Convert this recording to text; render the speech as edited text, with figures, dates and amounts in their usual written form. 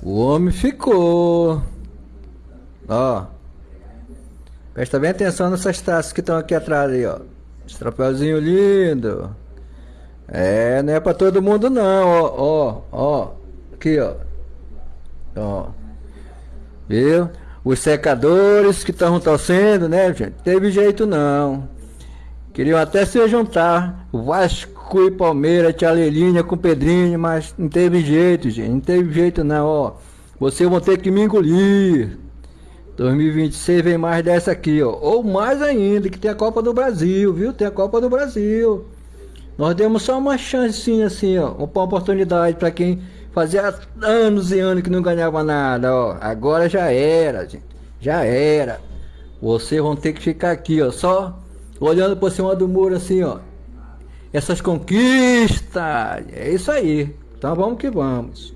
O homem ficou. Ó, presta bem atenção nessas taças que estão aqui atrás aí, ó. Esse trapéuzinho lindo. É, não é pra todo mundo não, ó. Aqui, ó. Ó. Viu? Os secadores que estavam torcendo, né, gente? Teve jeito não. Queriam até se juntar. Vasco e Palmeiras, tia Lelinha com Pedrinho, mas não teve jeito, gente. Não teve jeito não, ó. Vocês vão ter que me engolir. 2026 vem mais dessa aqui, ó. Ou mais ainda, que tem a Copa do Brasil, viu? Tem a Copa do Brasil. Nós demos só uma chancinha assim, ó. Uma oportunidade para quem fazia anos e anos que não ganhava nada, ó. Agora já era, gente. Já era. Vocês vão ter que ficar aqui, ó. Só olhando por cima do muro assim, ó. Essas conquistas. É isso aí. Então vamos que vamos.